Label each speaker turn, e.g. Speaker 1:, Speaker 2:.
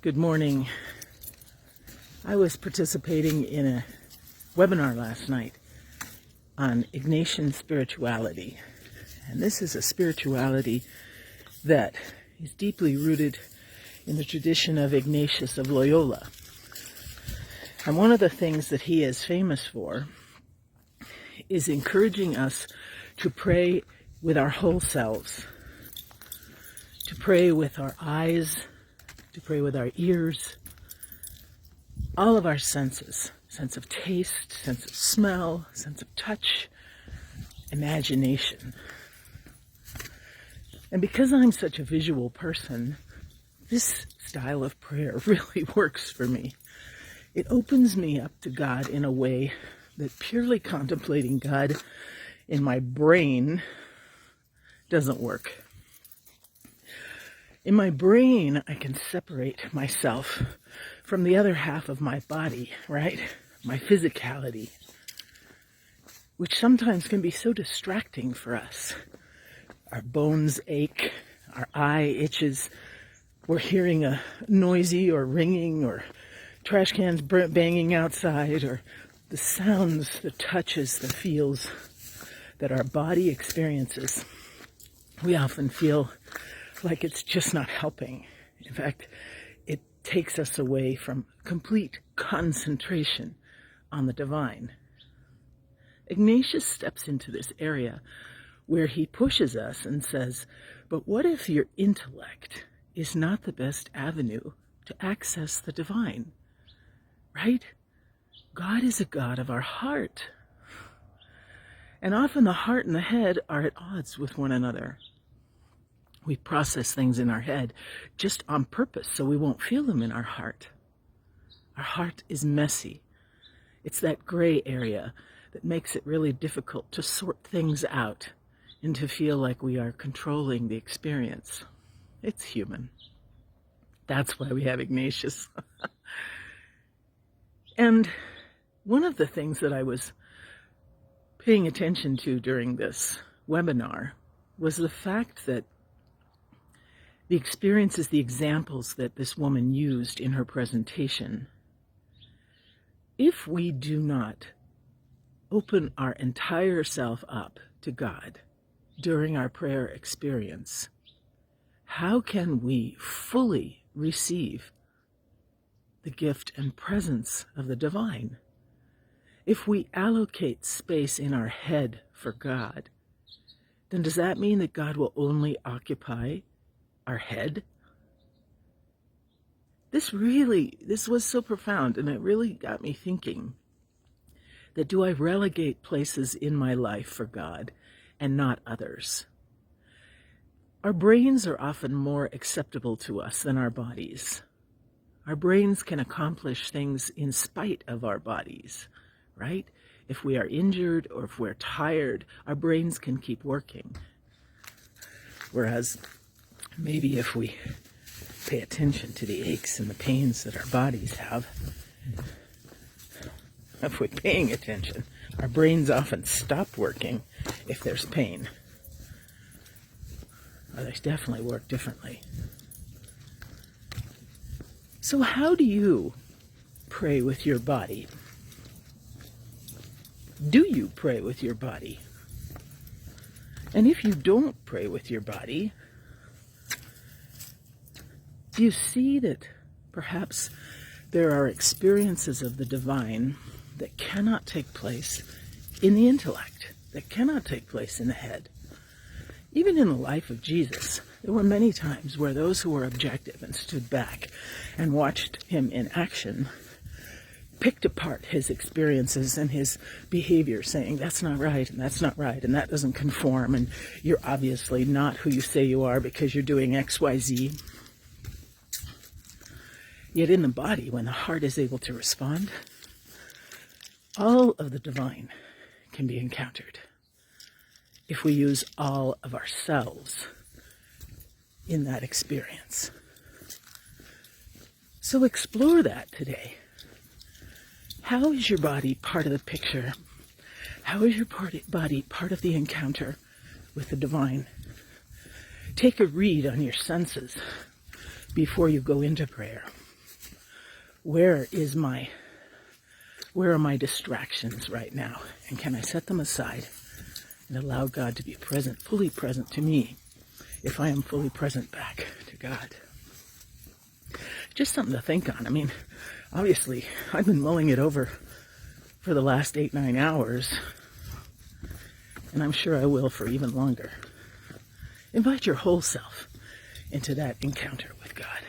Speaker 1: Good morning. I was participating in a webinar last night on Ignatian spirituality. And this is a spirituality that is deeply rooted in the tradition of Ignatius of Loyola. And one of the things that he is famous for is encouraging us to pray with our whole selves, to pray with our eyes, to pray with our ears, all of our senses, sense of taste, sense of smell, sense of touch, imagination. And because I'm such a visual person, this style of prayer really works for me. It opens me up to God in a way that purely contemplating God in my brain doesn't work. In my brain, I can separate myself from the other half of my body, right? My physicality, which sometimes can be so distracting for us. Our bones ache, our eye itches, we're hearing a noisy or ringing or trash cans banging outside, or the sounds, the touches, the feels that our body experiences. We often feel like it's just not helping. In fact, it takes us away from complete concentration on the divine. Ignatius steps into this area where he pushes us and says, but what if your intellect is not the best avenue to access the divine? Right? God is a God of our heart. And often the heart and the head are at odds with one another. We process things in our head just on purpose so we won't feel them in our heart. Our heart is messy. It's that gray area that makes it really difficult to sort things out and to feel like we are controlling the experience. It's human. That's why we have Ignatius. And one of the things that I was paying attention to during this webinar was the fact that the experiences, the examples that this woman used in her presentation, if we do not open our entire self up to God during our prayer experience, how can we fully receive the gift and presence of the divine? If we allocate space in our head for God, then does that mean that God will only occupy our head? This was so profound, and it really got me thinking that do I relegate places in my life for God and not others? Our brains are often more acceptable to us than our bodies. Our brains can accomplish things in spite of our bodies, right? If we are injured or if we're tired, our brains can keep working. Whereas maybe if we pay attention to the aches and the pains that our bodies have, if we're paying attention, our brains often stop working if there's pain. Or they definitely work differently. So how do you pray with your body? Do you pray with your body? And if you don't pray with your body, do you see that perhaps there are experiences of the divine that cannot take place in the intellect, that cannot take place in the head? Even in the life of Jesus, there were many times where those who were objective and stood back and watched him in action picked apart his experiences and his behavior, saying, that's not right, and that's not right, and that doesn't conform, and you're obviously not who you say you are because you're doing X, Y, Z. Yet in the body, when the heart is able to respond, all of the divine can be encountered if we use all of ourselves in that experience. So explore that today. How is your body part of the picture? How is your body part of the encounter with the divine? Take a read on your senses before you go into prayer. where are my distractions right now? And can I set them aside and allow God to be present, fully present to me, if I am fully present back to God? Just something to think on. I mean, obviously, I've been mulling it over for the last 8-9 hours, and I'm sure I will for even longer. Invite your whole self into that encounter with God.